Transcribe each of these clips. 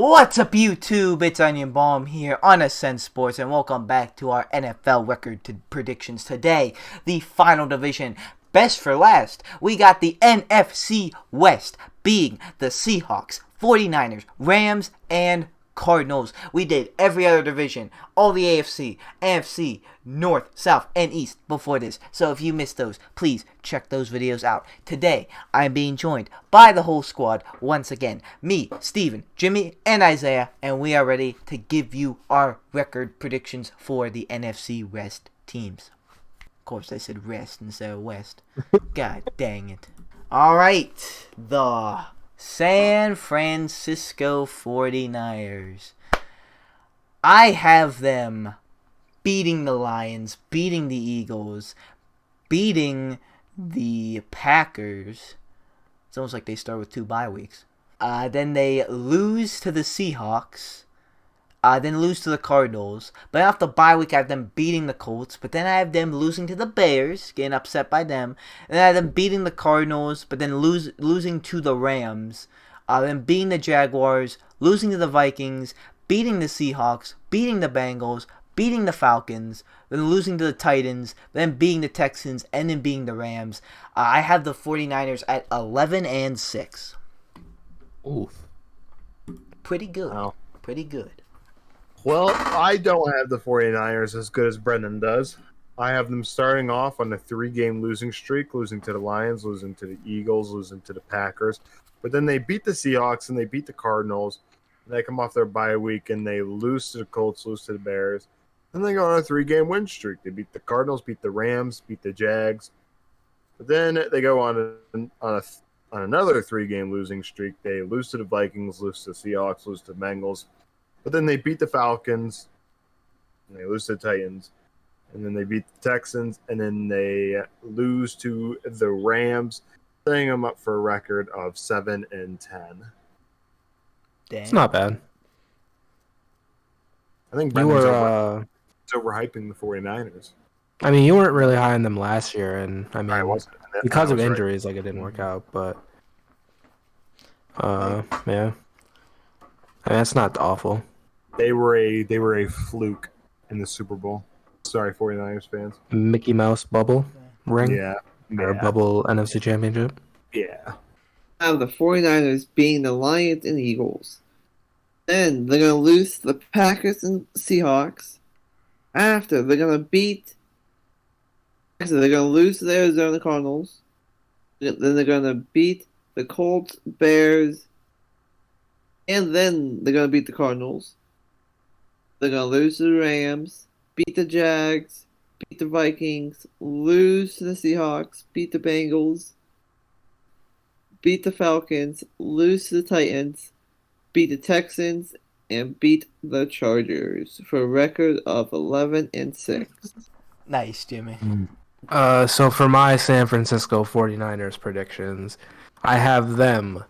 What's up, YouTube? It's Onion Bomb here on Ascent Sports, and welcome back to our NFL record predictions. Today, the final division, best for last. We got the NFC West being the Seahawks, 49ers, Rams, and Cardinals. We did every other division, all the AFC, NFC, North, South, and East before this. So if you missed those, please check those videos out. Today, I'm being joined by the whole squad once again. Me, Steven, Jimmy, and Isaiah, and we are ready to give you our record predictions for the NFC West teams. Of course, I said rest instead of west. God dang it. Alright, the San Francisco 49ers. I have them beating the Lions, beating the Eagles, beating the Packers. It's almost like they start with 2 bye weeks. Then they lose to the Seahawks. Then lose to the Cardinals. But after the bye week, I have them beating the Colts. But then I have them losing to the Bears, getting upset by them. And then I have them beating the Cardinals, but then losing to the Rams. Then beating the Jaguars, losing to the Vikings, beating the Seahawks, beating the Bengals, beating the Falcons, then losing to the Titans, then beating the Texans, and then beating the Rams. I have the 49ers at 11-6. Oof. Pretty good. Wow. Pretty good. Well, I don't have the 49ers as good as Brenden does. I have them starting off on a 3-game losing streak, losing to the Lions, losing to the Eagles, losing to the Packers. But then they beat the Seahawks and they beat the Cardinals. And they come off their bye week and they lose to the Colts, lose to the Bears. Then they go on a 3-game win streak. They beat the Cardinals, beat the Rams, beat the Jags. But then they go on another 3-game losing streak. They lose to the Vikings, lose to the Seahawks, lose to the Bengals. But then they beat the Falcons, and they lose to the Titans, and then they beat the Texans, and then they lose to the Rams, setting them up for a record of 7-10. Dang. It's not bad. I think You Brendan's were, overhyping the 49ers. I mean, you weren't really high on them last year, and I mean, I wasn't. because I of was right. injuries, like it didn't work out. But, yeah, I mean, that's not awful. They were a fluke in the Super Bowl. Sorry, 49ers fans. Mickey Mouse bubble ring, Yeah. or bubble NFC Championship. Yeah. Have the 49ers beating the Lions and Eagles. Then they're going to lose to the Packers and Seahawks. After, they're going to lose to the Arizona Cardinals. Then they're going to beat the Colts, Bears, and then they're going to beat the Cardinals. They're going to lose to the Rams, beat the Jags, beat the Vikings, lose to the Seahawks, beat the Bengals, beat the Falcons, lose to the Titans, beat the Texans, and beat the Chargers for a record of 11-6. Nice, Jimmy. So for my San Francisco 49ers predictions, I have them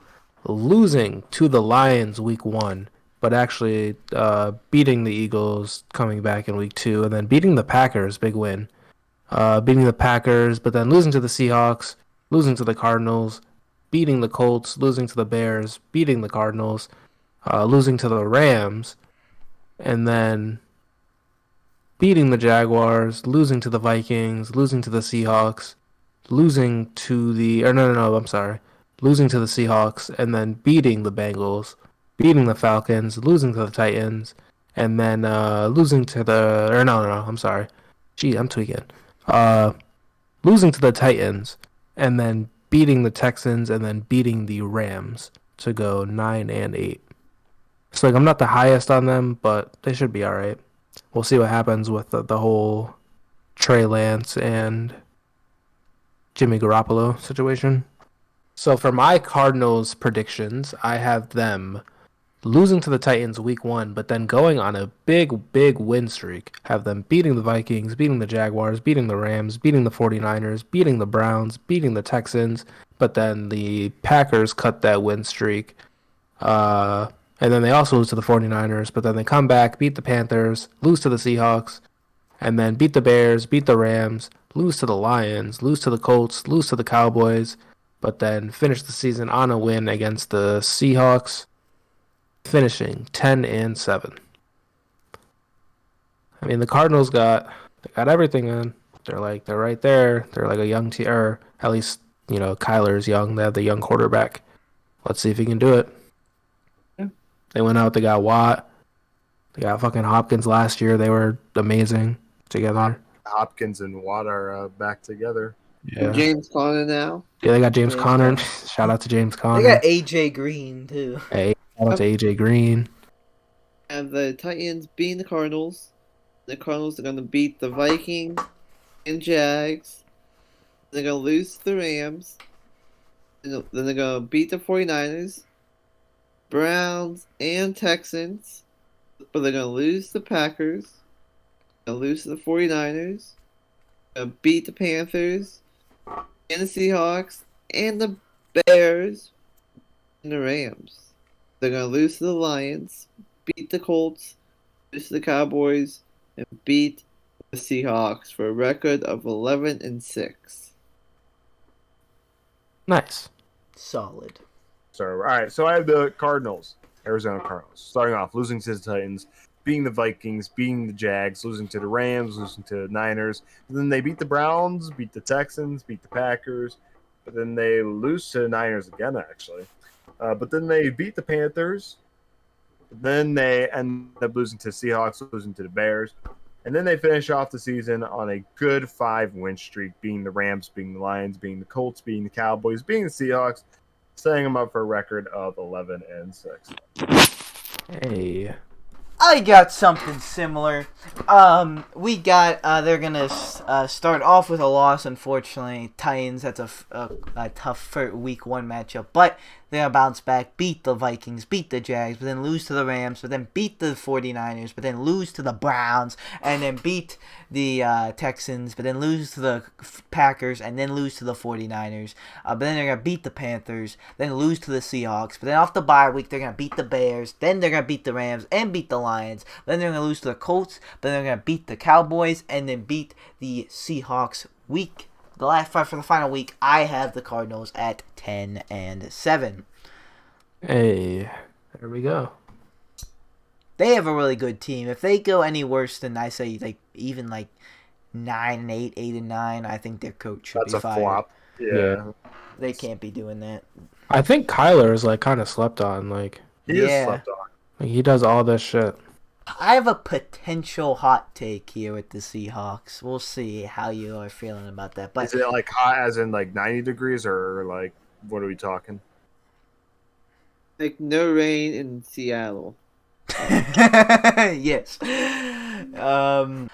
losing to the Lions week 1, but actually beating the Eagles coming back in week 2, and then beating the Packers, big win. Beating the Packers, but then losing to the Seahawks, losing to the Cardinals, beating the Colts, losing to the Bears, beating the Cardinals, losing to the Rams, and then beating the Jaguars, losing to the Vikings, losing to the Seahawks, losing to the Seahawks, and then beating the Bengals, beating the Falcons, losing to the Titans, and then losing to the losing to the Titans, and then beating the Texans, and then beating the Rams to go 9-8. So I'm not the highest on them, but they should be all right. We'll see what happens with the whole Trey Lance and Jimmy Garoppolo situation. So for my Cardinals predictions, I have them losing to the Titans week 1, but then going on a big win streak. Have them beating the Vikings, beating the Jaguars, beating the Rams, beating the 49ers, beating the Browns, beating the Texans, but then the Packers cut that win streak. And then they also lose to the 49ers, but then they come back, beat the Panthers, lose to the Seahawks, and then beat the Bears, beat the Rams, lose to the Lions, lose to the Colts, lose to the Cowboys, but then finish the season on a win against the Seahawks, finishing 10-7. I mean, the Cardinals got everything in. They're right there. They're like a young team, or at least Kyler's young. They have the young quarterback. Let's see if he can do it. Yeah. They went out. They got Watt. They got fucking Hopkins last year. They were amazing together. Hopkins and Watt are back together. Yeah. James Conner now. Yeah, they got James James Conner. Conner. Shout out to James They Conner. got AJ Green too. Hey, shout out to AJ Green. And the Titans beating the Cardinals. The Cardinals are going to beat the Vikings and Jags. They're going to lose to the Rams. Then they're going to beat the 49ers, Browns, and Texans. But they're going to lose to the Packers. They're going to lose to the 49ers. They're going to beat the Panthers and the Seahawks and the Bears and the Rams. They're going to lose to the Lions, beat the Colts, lose to the Cowboys, and beat the Seahawks for a record of 11-6. Nice. Solid. So, all right. So I have the Cardinals, Arizona Cardinals, starting off losing to the Titans, beating the Vikings, beating the Jags, losing to the Rams, losing to the Niners. And then they beat the Browns, beat the Texans, beat the Packers, but then they lose to the Niners again, actually. But then they beat the Panthers. Then they end up losing to the Seahawks, losing to the Bears. And then they finish off the season on a good 5-win streak, beating the Rams, beating the Lions, beating the Colts, beating the Cowboys, beating the Seahawks, setting them up for a record of 11-6. Hey. I got something similar. We got they're gonna start off with a loss. Unfortunately, Titans. That's a tough week 1 matchup, but they're gonna bounce back, beat the Vikings, beat the Jags, but then lose to the Rams, but then beat the 49ers, but then lose to the Browns, and then beat the Texans, but then lose to the Packers, and then lose to the 49ers. But then they're gonna beat the Panthers, then lose to the Seahawks, but then off the bye week they're gonna beat the Bears, then they're gonna beat the Rams and beat the Lions, then they're gonna lose to the Colts, then they're gonna beat the Cowboys, and then beat the Seahawks week. The last 5 for the final week, I have the Cardinals at 10-7. Hey. There we go. They have a really good team. If they go any worse than I say, even 9-8, 8-9, I think their coach should That's be a fired. flop. Yeah. They can't be doing that. I think Kyler is kind of slept on. He is Yeah. slept on. He does all this shit. I have a potential hot take here with the Seahawks. We'll see how you are feeling about that. But Is it hot as in 90 degrees or what are we talking? No rain in Seattle. yes. Alright,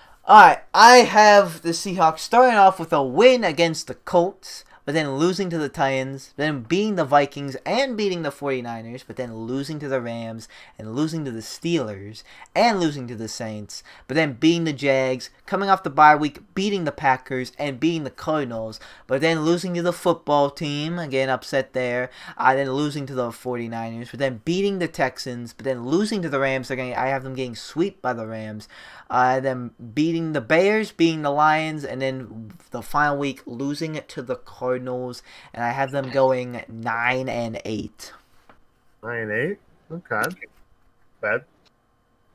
I have the Seahawks starting off with a win against the Colts, but then losing to the Titans, then beating the Vikings and beating the 49ers, but then losing to the Rams and losing to the Steelers and losing to the Saints, but then beating the Jags, coming off the bye week, beating the Packers and beating the Cardinals, but then losing to the football team, again upset there, then losing to the 49ers, but then beating the Texans, but then losing to the Rams. I have them getting swept by the Rams. Then beating the Bears, beating the Lions, and then the final week losing it to the Cardinals, and I have them going 9-8. 9-8? Okay. Bad.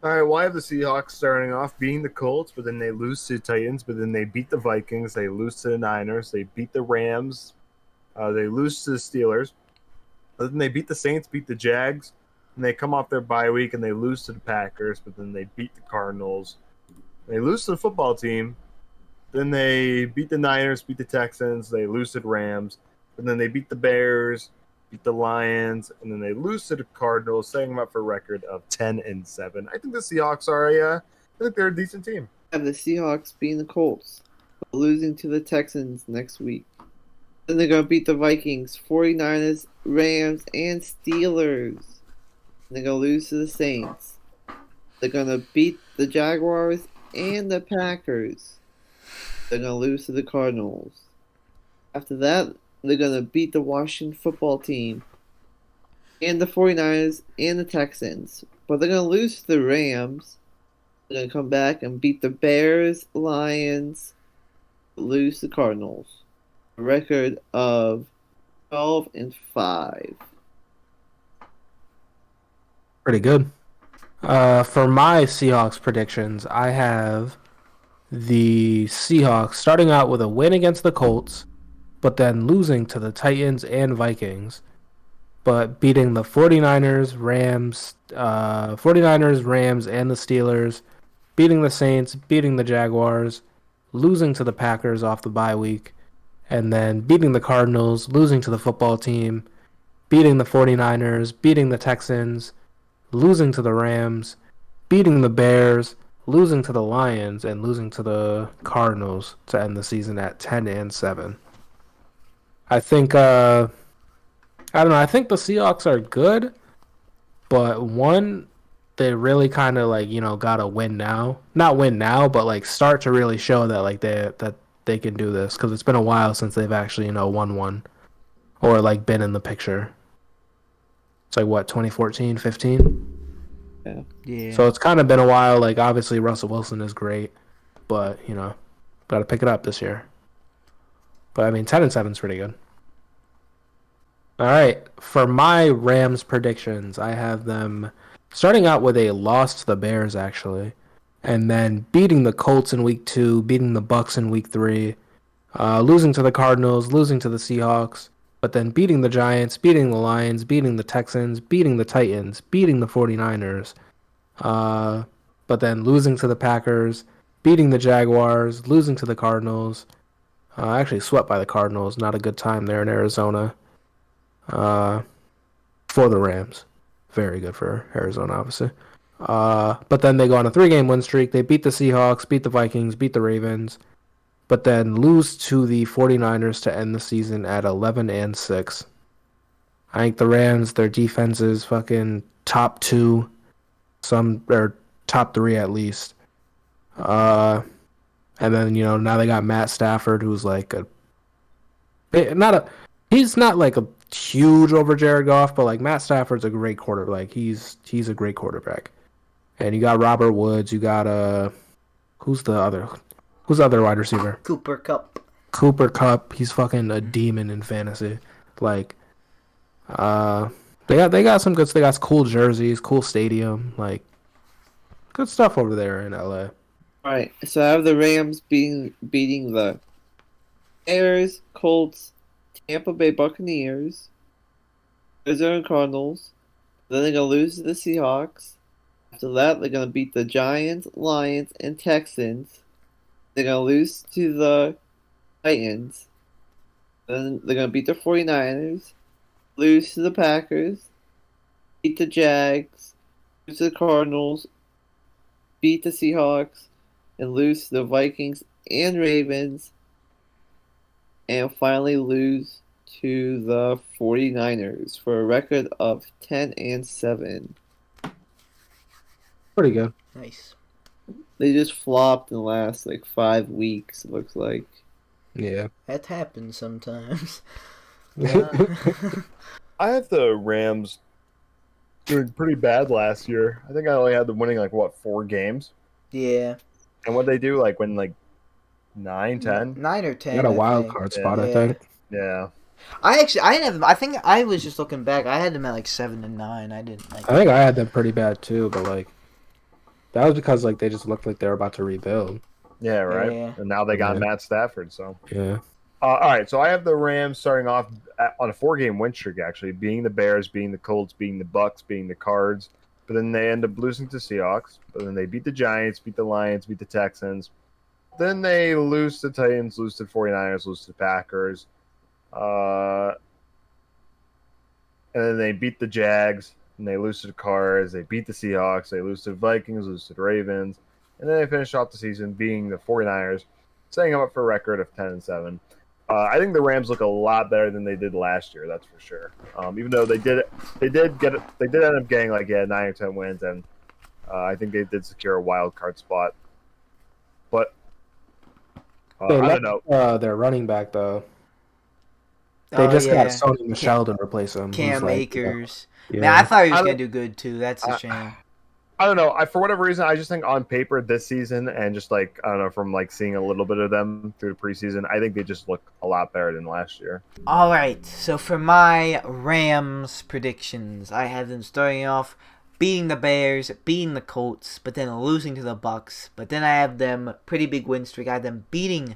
All right, well, I have the Seahawks starting off beating the Colts, but then they lose to the Titans, but then they beat the Vikings, they lose to the Niners, they beat the Rams, they lose to the Steelers, but then they beat the Saints, beat the Jags, and they come off their bye week and they lose to the Packers, but then they beat the Cardinals. They lose to the football team. Then they beat the Niners, beat the Texans. They lose to the Rams. And then they beat the Bears, beat the Lions, and then they lose to the Cardinals, setting them up for a record of 10-7. I think the Seahawks I think they're a decent team. I have the Seahawks beating the Colts, but losing to the Texans next week. Then they're going to beat the Vikings, 49ers, Rams, and Steelers. They're going to lose to the Saints. They're going to beat the Jaguars and the Packers. They're going to lose to the Cardinals. After that, they're going to beat the Washington football team and the 49ers and the Texans. But they're going to lose to the Rams. They're going to come back and beat the Bears, Lions, lose to the Cardinals. A record of 12-5. Pretty good. For my Seahawks predictions, I have the Seahawks starting out with a win against the Colts, but then losing to the Titans and Vikings, but beating the 49ers, Rams, 49ers, Rams, and the Steelers, beating the Saints, beating the Jaguars, losing to the Packers off the bye week, and then beating the Cardinals, losing to the football team, beating the 49ers, beating the Texans, losing to the Rams, beating the Bears, losing to the Lions, and losing to the Cardinals to end the season at 10-7. I think I don't know. I think the Seahawks are good, but one, they really kind of like gotta win now. Not win now, but like start to really show that they can do this because it's been a while since they've actually won one or like been in the picture. It's like what 2014, 15. Yeah. So it's kind of been a while. Like obviously Russell Wilson is great, but gotta pick it up this year. But I mean 10-7 is pretty good. All right, for my Rams predictions, I have them starting out with a loss to the Bears, actually, and then beating the Colts in Week 2, beating the Bucks in Week 3, losing to the Cardinals, losing to the Seahawks, but then beating the Giants, beating the Lions, beating the Texans, beating the Titans, beating the 49ers, but then losing to the Packers, beating the Jaguars, losing to the Cardinals, actually swept by the Cardinals, not a good time there in Arizona. For the Rams. Very good for Arizona, obviously. But then they go on a 3-game win streak. They beat the Seahawks, beat the Vikings, beat the Ravens, but then lose to the 49ers to end the season at 11-6. I think the Rams, their defense is fucking top 2, or top 3 at least. And then, now they got Matt Stafford, who's like he's not like a huge over Jared Goff, but like Matt Stafford's a great quarterback. Like he's a great quarterback. And you got Robert Woods. You got who's the other wide receiver? Cooper Kupp. He's fucking a demon in fantasy. Like, they got some good. They got cool jerseys, cool stadium, like good stuff over there in LA. All right, so I have the Rams beating the Bears, Colts, Tampa Bay Buccaneers, Arizona Cardinals. Then they're going to lose to the Seahawks. After that, they're going to beat the Giants, Lions, and Texans. They're going to lose to the Titans. Then they're going to beat the 49ers, lose to the Packers, beat the Jags, lose to the Cardinals, beat the Seahawks, and lose to the Vikings and Ravens. And finally lose to the 49ers for a record of 10-7. Pretty good. Nice. They just flopped in the last 5 weeks, it looks like. Yeah. That happens sometimes. I had the Rams doing pretty bad last year. I think I only had them winning 4 games. Yeah. And what they do, win 9, 10? 9 or 10. Got a I wild think. card spot, Yeah. I think. Yeah. I didn't have them. I think I was just looking back. I had them at 7 and 9. I didn't. I think I had them pretty bad too, but that was because they just looked like they were about to rebuild. Yeah, right. Yeah. And now they got Yeah. Matt Stafford, so. Yeah. All right, so I have the Rams starting off on a 4-game win streak, actually, beating the Bears, beating the Colts, beating the Bucks, beating the Cards. But then they end up losing to Seahawks. But then they beat the Giants, beat the Lions, beat the Texans. Then they lose to Titans, lose to 49ers, lose to the Packers. And then they beat the Jags, and they lose to the Cards. They beat the Seahawks. They lose to the Vikings, lose to the Ravens. And then they finish off the season beating the 49ers, setting them up for a record of 10-7. I think the Rams look a lot better than they did last year. That's for sure. Even though they did end up getting 9 or 10 wins, and I think they did secure a wild card spot. But I don't know. Their running back though. They got Sony Michel to replace him. Cam Akers. Yeah. Man, I thought he was gonna do good too. That's a shame. I don't know. For whatever reason, I just think on paper this season, and just I don't know, from seeing a little bit of them through the preseason, I think they just look a lot better than last year. All right. So for my Rams predictions, I have them starting off beating the Bears, beating the Colts, but then losing to the Bucks. But then I have them pretty big win streak. I have them beating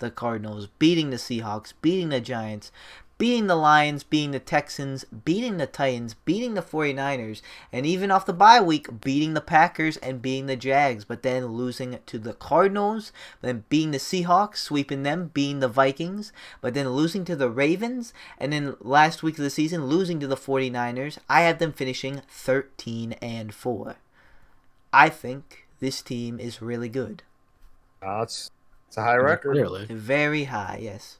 the Cardinals, beating the Seahawks, beating the Giants, beating the Lions, beating the Texans, beating the Titans, beating the 49ers, and even off the bye week, beating the Packers and beating the Jags, but then losing to the Cardinals, then beating the Seahawks, sweeping them, beating the Vikings, but then losing to the Ravens, and then last week of the season, losing to the 49ers. I have them finishing 13-4. I think this team is really good. It's a high record. Clearly. Very high, yes.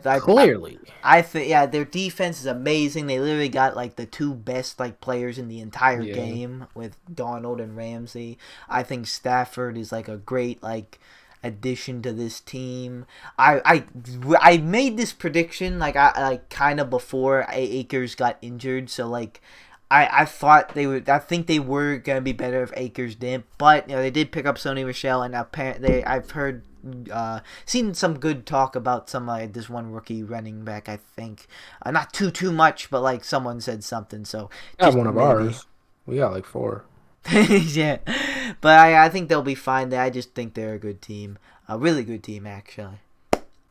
Clearly. I think, yeah, their defense is amazing. They literally got like the two best like players in the entire game with Donald and Ramsey. I think Stafford is like a great like addition to this team. I made this prediction like I kind of before Akers got injured, so like I thought they would. I think they were gonna be better if Akers didn't, but you know they did pick up Sony Michel, and apparently I've heard. Seen some good talk about some this one rookie running back. I think not too much, but like someone said something. So Just one of ours. We got like 4. Yeah, but I think they'll be fine. I just think they're a good team, a really good team actually.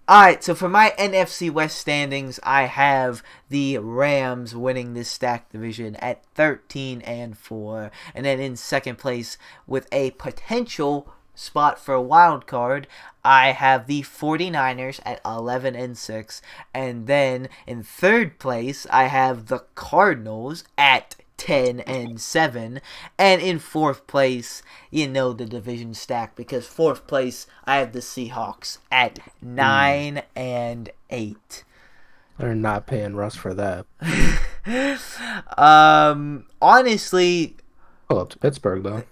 Alright, so for my NFC West standings, I have the Rams winning this stacked division at 13-4, and then in second place with a potential spot for a wild card, I have the 49ers at 11-6, and then in third place I have the Cardinals at 10-7, and in fourth place, you know the division stack, because fourth place I have the Seahawks at 9-8. They're not paying Russ for that. Honestly, Pull up to Pittsburgh though.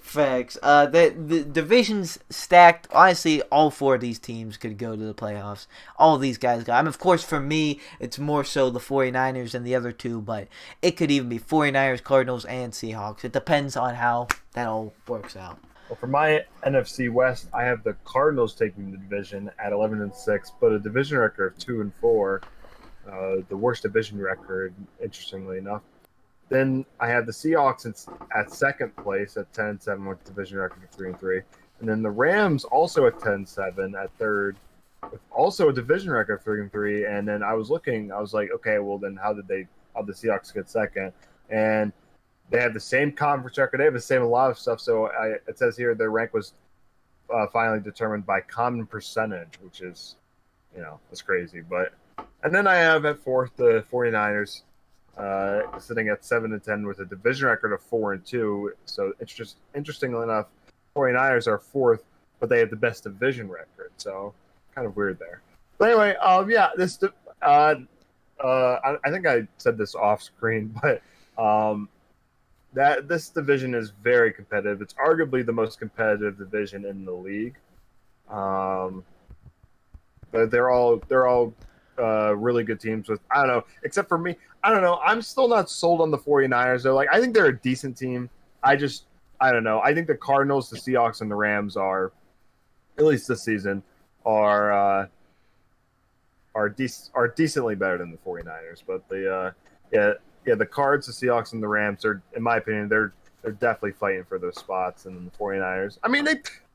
Facts. The division's stacked. Honestly, all 4 of these teams could go to the playoffs. All of these guys got. I mean, of course, for me, it's more so the 49ers and the other 2, but it could even be 49ers, Cardinals, and Seahawks. It depends on how that all works out. Well, for my NFC West, I have the Cardinals taking the division at 11-6, but a division record of 2-4, the worst division record, interestingly enough. Then I have the Seahawks at second place at 10-7 with division record of 3-3, and then the Rams also at 10-7 at third with also a division record of 3-3. And then I was like, okay, well then how did the Seahawks get second? And they have the same conference record. They have the same a lot of stuff. So it says here their rank was finally determined by common percentage, which is, that's crazy. And then I have at fourth the 49ers. Sitting at 7-10 with a division record of 4-2. So interestingly enough, 49ers are fourth, but they have the best division record. So kind of weird there. But anyway, this I think I said this off screen, but that this division is very competitive. It's arguably the most competitive division in the league. But they're all really good teams with, I don't know, except for me. I don't know. I'm still not sold on the 49ers. Though. I think they're a decent team. I don't know. I think the Cardinals, the Seahawks, and the Rams are, at least this season, are decently better than the 49ers. But the Cards, the Seahawks, and the Rams are, in my opinion, they're definitely fighting for those spots. And the 49ers, I mean,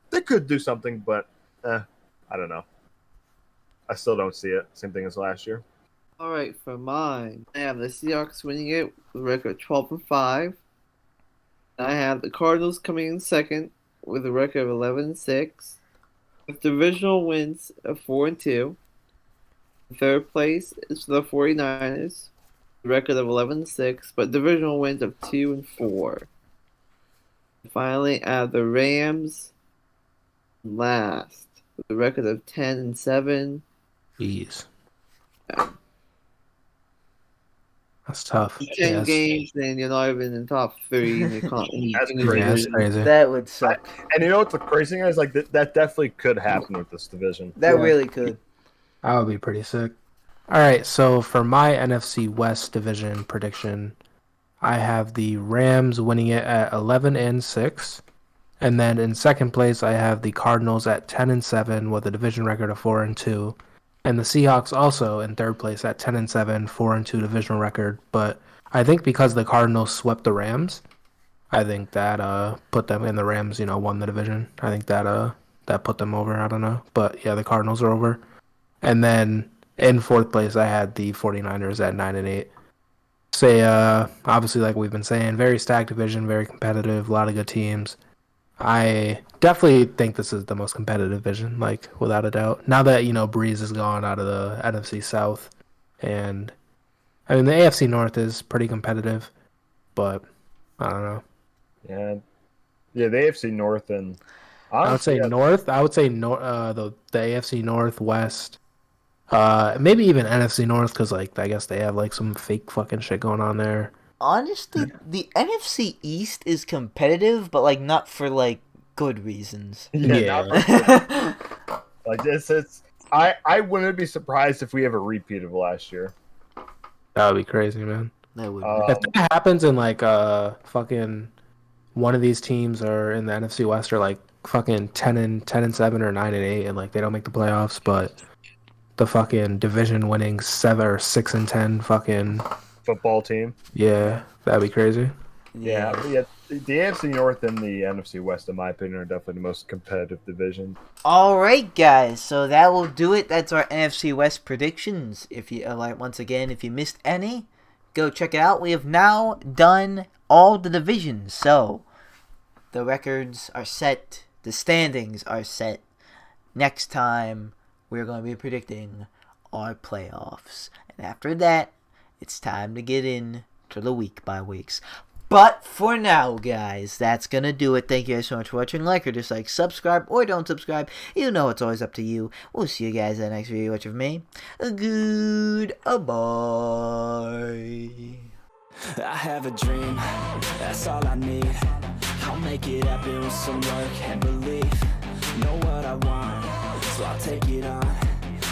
they could do something, but I don't know. I still don't see it. Same thing as last year. All right, for mine, I have the Seahawks winning it with a record 12-5. I have the Cardinals coming in second with a record of 11-6, with divisional wins of 4-2. Third place is for the 49ers, a record of 11-6, but divisional wins of 2-4. Finally, I have the Rams last with a record of 10-7. Jeez. That's tough. 10 games, then you're not even in top 3. And you can't, That's Yeah, crazy. that's crazy. That would suck. And you know what the crazy thing is? That definitely could happen with this division. That really could. That would be pretty sick. All right, so for my NFC West division prediction, I have the Rams winning it at 11-6, and then in second place I have the Cardinals at 10-7 with a division record of 4-2, and the Seahawks also in third place at 10-7, 4-2 divisional record. But I think because the Cardinals swept the Rams, I think that put them in the Rams, won the division. I think that put them over. I don't know. But yeah, the Cardinals are over. And then in fourth place, I had the 49ers at 9-8. Say, obviously, like we've been saying, very stacked division, very competitive, a lot of good teams. I definitely think this is the most competitive division, like without a doubt. Now that Breeze is gone out of the NFC South, and I mean the AFC North is pretty competitive, but I don't know. Yeah, the AFC North and Honestly, North. I would say the AFC North, West, maybe even NFC North, because like I guess they have like some fake fucking shit going on there. Honestly, the NFC East is competitive, but like not for like good reasons. Like it's I wouldn't be surprised if we have a repeat of last year. That would be crazy, man. That would if that happens and like fucking one of these teams are in the NFC West are like fucking 10-7 or 9-8 and like they don't make the playoffs, but the fucking division winning 7 or 6-10 fucking football team. Yeah, that'd be crazy. Yeah. The AFC North and the NFC West, in my opinion, are definitely the most competitive division. All right, guys. So that will do it. That's our NFC West predictions. If you once again, if you missed any, go check it out. We have now done all the divisions, so the records are set. The standings are set. Next time, we're going to be predicting our playoffs, and after that, it's time to get in to the week by weeks. But for now, guys, that's going to do it. Thank you guys so much for watching. Like or dislike, subscribe or don't subscribe. You know it's always up to you. We'll see you guys in the next video. Watch of me. Goodbye. I have a dream, that's all I need. I'll make it happen with some work and belief. Know what I want, so I'll take it on.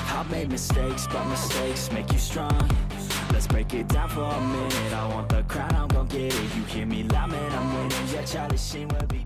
I've made mistakes, but mistakes make you strong. Let's break it down for a minute. I want the crown, I'm gon' get it. You hear me loud, man, I'm winning. Yeah, Charlie Sheen will be